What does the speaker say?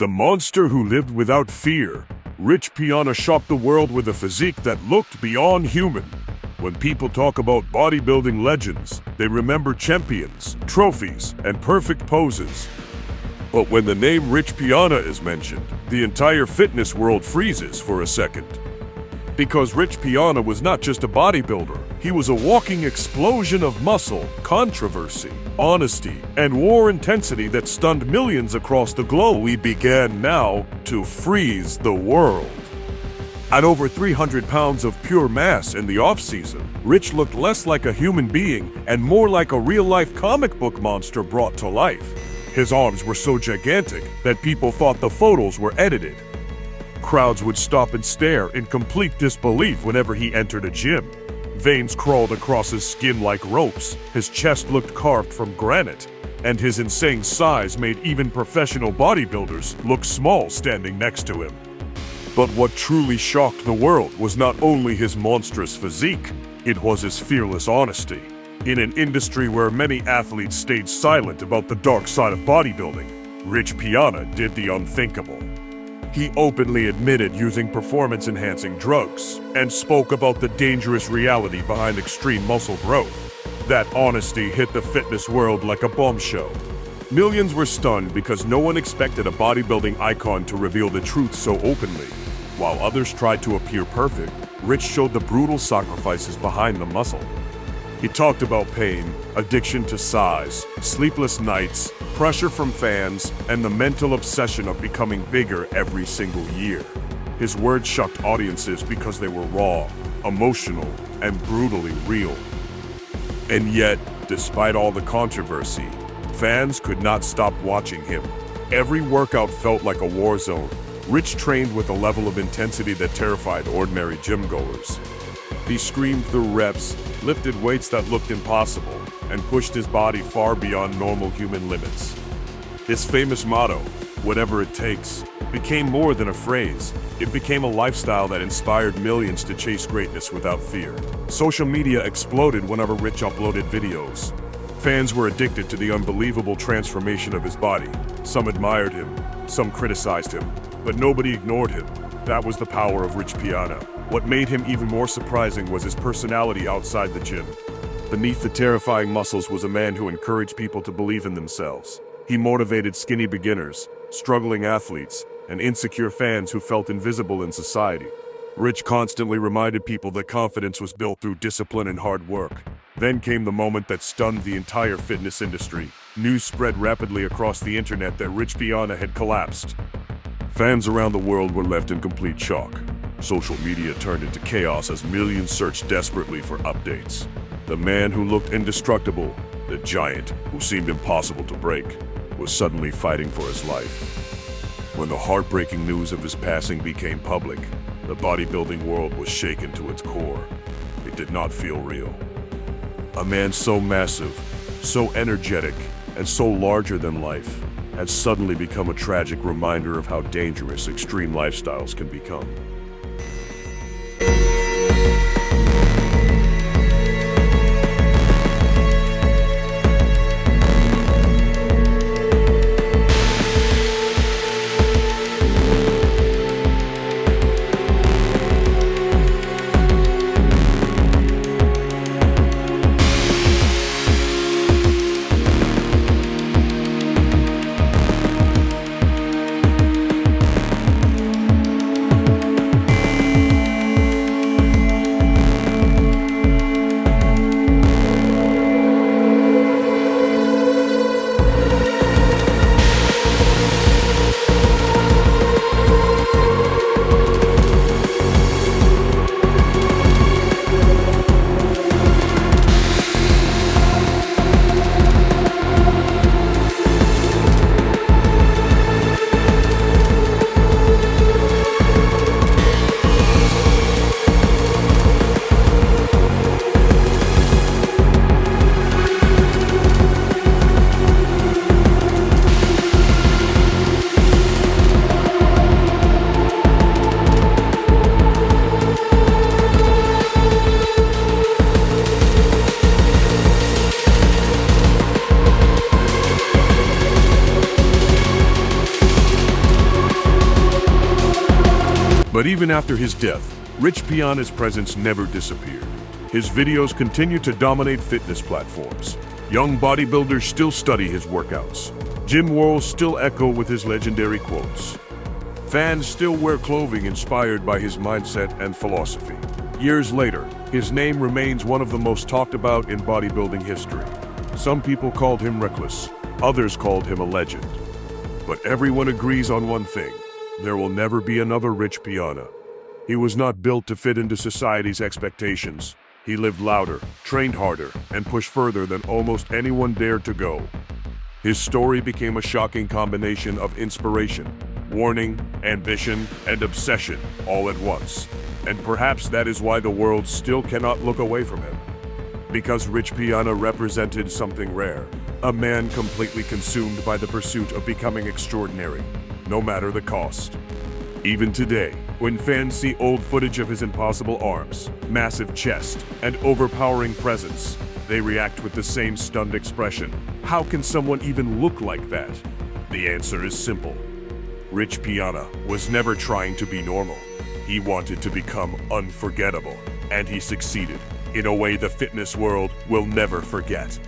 The monster who lived without fear. Rich Piana shocked the world with a physique that looked beyond human. When people talk about bodybuilding legends, they remember champions, trophies, and perfect poses. But when the name Rich Piana is mentioned, the entire fitness world freezes for a second. Because Rich Piana was not just a bodybuilder, he was a walking explosion of muscle, controversy, honesty, and war intensity that stunned millions across the globe. We began now to freeze the world. At over 300 pounds of pure mass in the off-season, Rich looked less like a human being and more like a real-life comic book monster brought to life. His arms were so gigantic that people thought the photos were edited. Crowds would stop and stare in complete disbelief whenever he entered a gym. Veins crawled across his skin like ropes, his chest looked carved from granite, and his insane size made even professional bodybuilders look small standing next to him. But what truly shocked the world was not only his monstrous physique, it was his fearless honesty. In an industry where many athletes stayed silent about the dark side of bodybuilding, Rich Piana did the unthinkable. He openly admitted using performance-enhancing drugs and spoke about the dangerous reality behind extreme muscle growth. That honesty hit the fitness world like a bombshell. Millions were stunned because no one expected a bodybuilding icon to reveal the truth so openly. While others tried to appear perfect, Rich showed the brutal sacrifices behind the muscle. He talked about pain, addiction to size, sleepless nights, pressure from fans, and the mental obsession of becoming bigger every single year. His words shocked audiences because they were raw, emotional, and brutally real. And yet, despite all the controversy, fans could not stop watching him. Every workout felt like a war zone. Rich trained with a level of intensity that terrified ordinary gym-goers. He screamed through reps, lifted weights that looked impossible, and pushed his body far beyond normal human limits. His famous motto, "Whatever it takes," became more than a phrase. It became a lifestyle that inspired millions to chase greatness without fear. Social media exploded whenever Rich uploaded videos. Fans were addicted to the unbelievable transformation of his body. Some admired him, some criticized him, but nobody ignored him. That was the power of Rich Piana. What made him even more surprising was his personality outside the gym. Beneath the terrifying muscles was a man who encouraged people to believe in themselves. He motivated skinny beginners, struggling athletes, and insecure fans who felt invisible in society. Rich constantly reminded people that confidence was built through discipline and hard work. Then came the moment that stunned the entire fitness industry. News spread rapidly across the internet that Rich Piana had collapsed. Fans around the world were left in complete shock. Social media turned into chaos as millions searched desperately for updates. The man who looked indestructible, the giant who seemed impossible to break, was suddenly fighting for his life. When the heartbreaking news of his passing became public, the bodybuilding world was shaken to its core. It did not feel real. A man so massive, so energetic, and so larger than life had suddenly become a tragic reminder of how dangerous extreme lifestyles can become. But even after his death, Rich Piana's presence never disappeared. His videos continue to dominate fitness platforms. Young bodybuilders still study his workouts. Gym walls still echo with his legendary quotes. Fans still wear clothing inspired by his mindset and philosophy. Years later, his name remains one of the most talked about in bodybuilding history. Some people called him reckless, others called him a legend. But everyone agrees on one thing: there will never be another Rich Piana. He was not built to fit into society's expectations. He lived louder, trained harder, and pushed further than almost anyone dared to go. His story became a shocking combination of inspiration, warning, ambition, and obsession all at once. And perhaps that is why the world still cannot look away from him. Because Rich Piana represented something rare. A man completely consumed by the pursuit of becoming extraordinary, no matter the cost. Even today, when fans see old footage of his impossible arms, massive chest, and overpowering presence, they react with the same stunned expression. How can someone even look like that? The answer is simple. Rich Piana was never trying to be normal. He wanted to become unforgettable, and he succeeded in a way the fitness world will never forget.